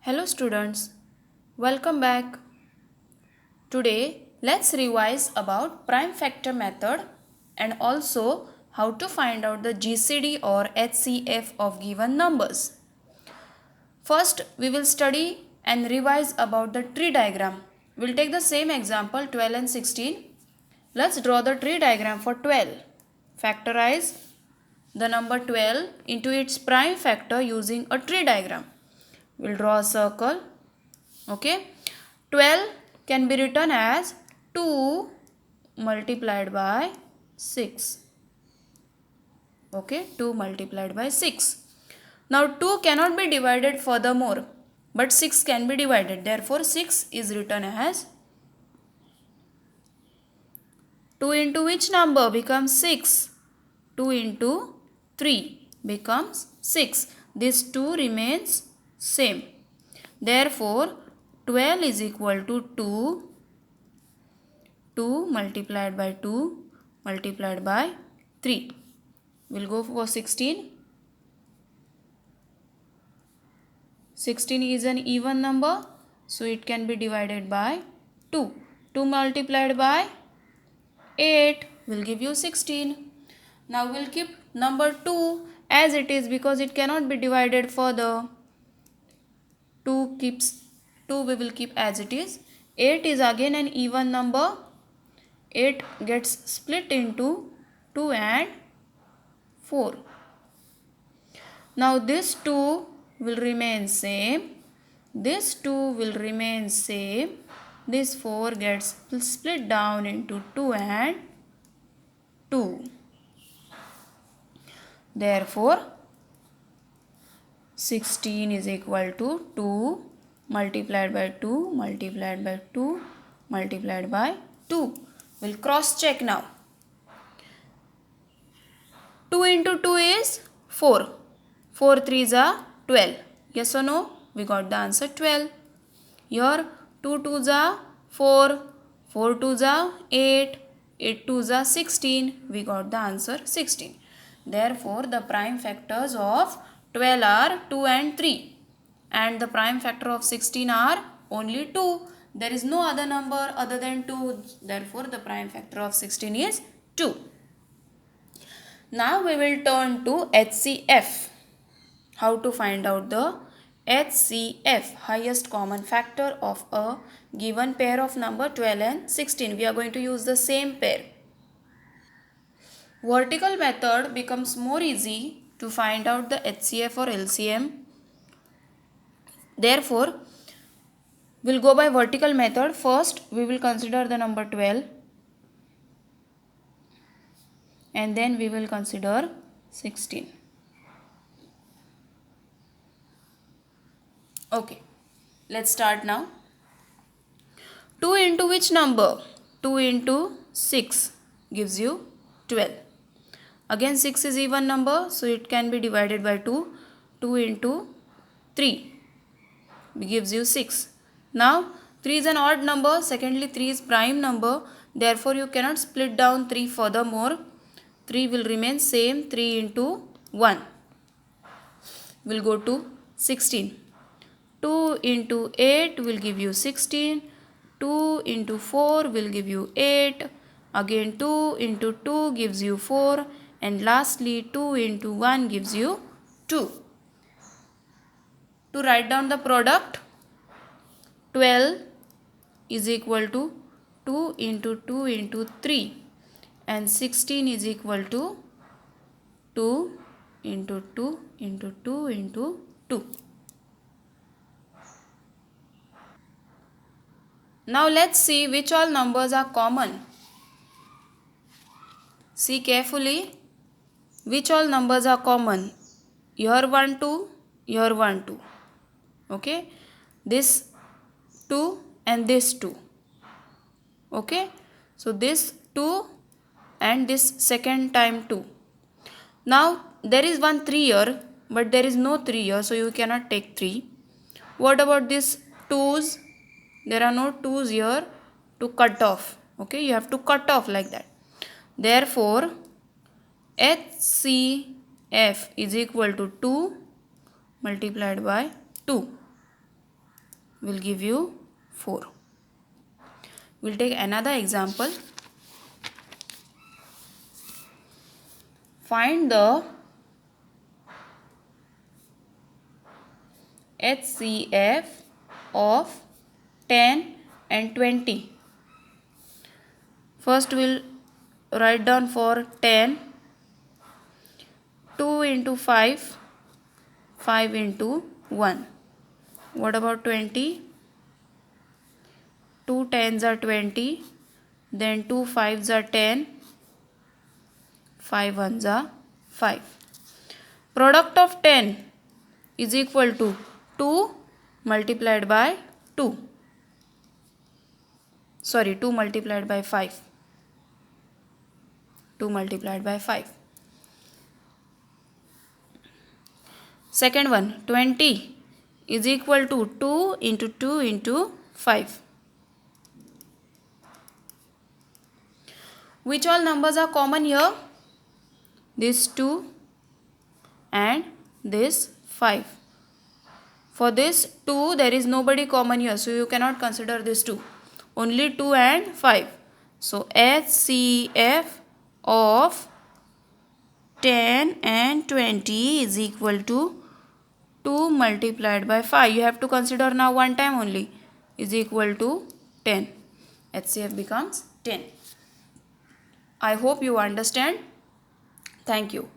Hello students, welcome back. Today let's revise about prime factor method and also how to find out the GCD or HCF of given numbers. First we will study and revise about the tree diagram. We'll take the same example 12 and 16. Let's draw the tree diagram for 12. Factorize the number 12 into its prime factor using a tree diagram. We'll draw a circle. Okay, 12 can be written as 2 multiplied by 6. Okay, 2 multiplied by 6. Now 2 cannot be divided furthermore, but 6 can be divided. Therefore 6 is written as 2 into which number becomes 6? 2 into 3 becomes 6. This 2 remains same. Therefore 12 is equal to 2 multiplied by 2 multiplied by 3. We'll go for 16. 16 is an even number, so it can be divided by 2. 2 multiplied by 8 will give you 16. Now we'll keep number 2 as it is because it cannot be divided further. 2 we will keep as it is. 8 is again an even number. 8 gets split into 2 and 4. Now this 2 will remain same. This 2 will remain same. This 4 gets split down into 2 and 2. Therefore 16 is equal to 2 multiplied by 2 multiplied by 2 multiplied by 2. We'll cross check now. 2 into 2 is 4. 4 3s are 12. Yes or no? We got the answer 12. Here 2 2s are 4. 4 2s are 8. 8 2s are 16. We got the answer 16. Therefore, the prime factors of 12 are 2 and 3. And the prime factor of 16 are only 2. There is no other number other than 2. Therefore, the prime factor of 16 is 2. Now we will turn to HCF. How to find out the HCF, highest common factor of a given pair of number 12 and 16. We are going to use the same pair. Vertical method becomes more easy to find out the HCF or LCM. Therefore, we'll go by vertical method. First, we will consider the number 12. And then we will consider 16. Okay, let's start now. 2 into which number? 2 into 6 gives you 12. Again 6 is even number, so it can be divided by 2. 2 into 3 gives you 6. Now 3 is an odd number, secondly 3 is prime number, therefore you cannot split down 3 furthermore. 3 will remain same, 3 into 1 will go to 16. 2 into 8 will give you 16. 2 into 4 will give you 8. Again 2 into 2 gives you 4. And lastly 2 into 1 gives you 2. To write down the product, 12 is equal to 2 into 2 into 3. And 16 is equal to 2 into 2 into 2 into 2. Now let's see which all numbers are common. See carefully which all numbers are common. Here 1 2, here 1 2. Okay, this 2 and this 2. Okay, so this 2 and this second time 2. Now there is one 3 here, but there is no 3 here, so you cannot take 3. What about this 2's? There are no 2's here to cut off. Okay, you have to cut off like that. Therefore, HCF is equal to 2 multiplied by 2. will give you 4. We'll take another example. Find the HCF of 10 and 20. First we'll write down for 10, 2 into 5, 5 into 1. What about 20? 2 tens are 20, then 2 fives are 10, 5 ones are 5. Product of 10 is equal to 2 multiplied by 2. Sorry, 2 multiplied by 5. 2 multiplied by 5. Second one, 20 is equal to 2 into 2 into 5. Which all numbers are common here? This 2 and this 5. For this 2 there is nobody common here, so you cannot consider this 2. Only 2 and 5. So HCF of 10 and 20 is equal to 2 multiplied by 5. You have to consider now one time only, is equal to 10. HCF becomes 10. I hope you understand. Thank you.